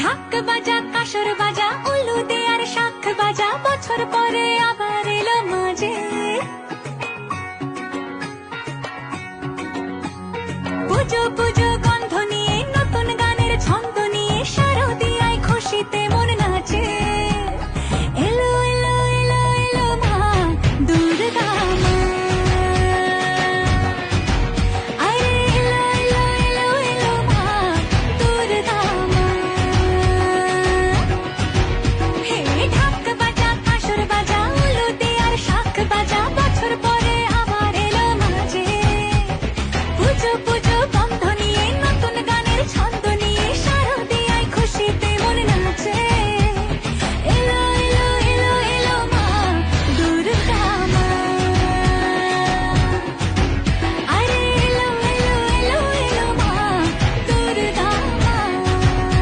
ঢাক বাজা কাসর বাজা উলু দে আর শাখ বাজা, বছর পরে আবার এলো মাঝে। পুজো পুজো